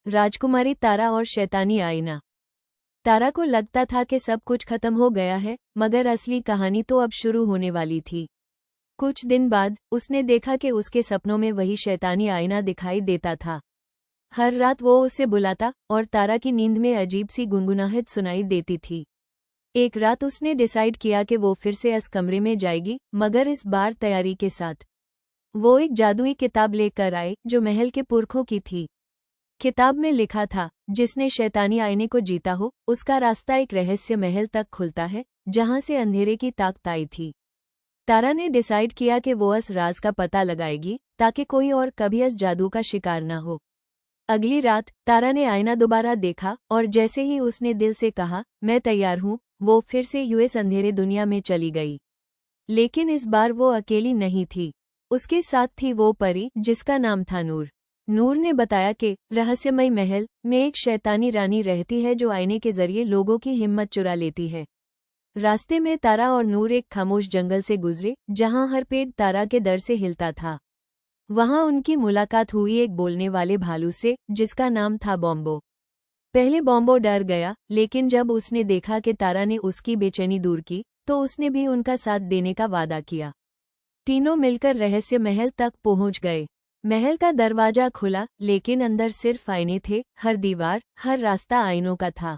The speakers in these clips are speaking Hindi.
राजकुमारी तारा और शैतानी आईना। तारा को लगता था कि सब कुछ खत्म हो गया है, मगर असली कहानी तो अब शुरू होने वाली थी। कुछ दिन बाद उसने देखा कि उसके सपनों में वही शैतानी आईना दिखाई देता था। हर रात वो उसे बुलाता और तारा की नींद में अजीब सी गुनगुनाहट सुनाई देती थी। एक रात उसने डिसाइड किया कि वो फिर से इस कमरे में जाएगी, मगर इस बार तैयारी के साथ। वो एक जादुई किताब लेकर आए जो महल के पुरखों की थी। किताब में लिखा था, जिसने शैतानी आईने को जीता हो, उसका रास्ता एक रहस्य महल तक खुलता है, जहां से अंधेरे की ताकत आई थी। तारा ने डिसाइड किया कि वो इस राज का पता लगाएगी, ताकि कोई और कभी इस जादू का शिकार न हो। अगली रात तारा ने आईना दोबारा देखा और जैसे ही उसने दिल से कहा, मैं तैयार हूँ, वो फिर से यूएस अंधेरे दुनिया में चली गई। लेकिन इस बार वो अकेली नहीं थी। उसके साथ थी वो परी जिसका नाम था नूर। नूर ने बताया कि रहस्यमय महल में एक शैतानी रानी रहती है जो आईने के जरिए लोगों की हिम्मत चुरा लेती है। रास्ते में तारा और नूर एक खामोश जंगल से गुजरे, जहां हर पेड़ तारा के डर से हिलता था। वहां उनकी मुलाकात हुई एक बोलने वाले भालू से, जिसका नाम था बॉम्बो। पहले बॉम्बो डर गया, लेकिन जब उसने देखा कि तारा ने उसकी बेचैनी दूर की, तो उसने भी उनका साथ देने का वादा किया। तीनों मिलकर रहस्य महल तक पहुंच गए। महल का दरवाजा खुला, लेकिन अंदर सिर्फ आईने थे। हर दीवार, हर रास्ता आईनों का था।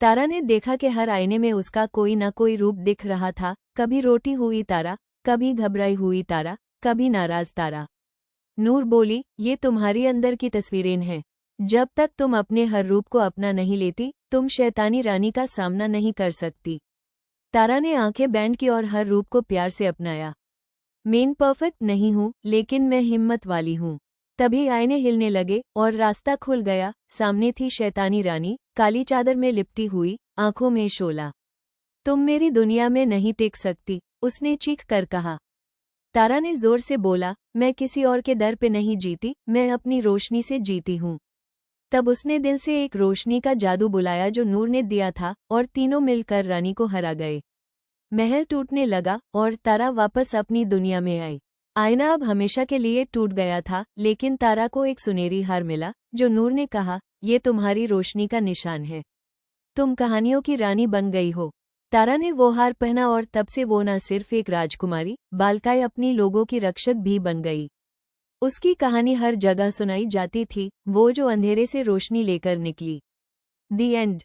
तारा ने देखा कि हर आईने में उसका कोई न कोई रूप दिख रहा था, कभी रोटी हुई तारा, कभी घबराई हुई तारा, कभी नाराज तारा। नूर बोली, ये तुम्हारी अंदर की तस्वीरें हैं। जब तक तुम अपने हर रूप को अपना नहीं लेती, तुम शैतानी रानी का सामना नहीं कर सकती। तारा ने आंखें बैंड की और हर रूप को प्यार से अपनाया। मैं परफेक्ट नहीं हूँ, लेकिन मैं हिम्मत वाली हूँ। तभी आईने हिलने लगे और रास्ता खुल गया। सामने थी शैतानी रानी, काली चादर में लिपटी हुई, आंखों में शोला। तुम मेरी दुनिया में नहीं टिक सकती, उसने चीख कर कहा। तारा ने जोर से बोला, मैं किसी और के दर पे नहीं जीती, मैं अपनी रोशनी से जीती हूँ। तब उसने दिल से एक रोशनी का जादू बुलाया जो नूर ने दिया था, और तीनों मिलकर रानी को हरा गए। महल टूटने लगा और तारा वापस अपनी दुनिया में आई। आईना अब हमेशा के लिए टूट गया था, लेकिन तारा को एक सुनहरी हार मिला, जो नूर ने कहा, ये तुम्हारी रोशनी का निशान है। तुम कहानियों की रानी बन गई हो। तारा ने वो हार पहना और तब से वो न सिर्फ एक राजकुमारी, बल्कि अपनी लोगों की रक्षक भी बन गई। उसकी कहानी हर जगह सुनाई जाती थी, वो जो अंधेरे से रोशनी लेकर निकली। दी एंड।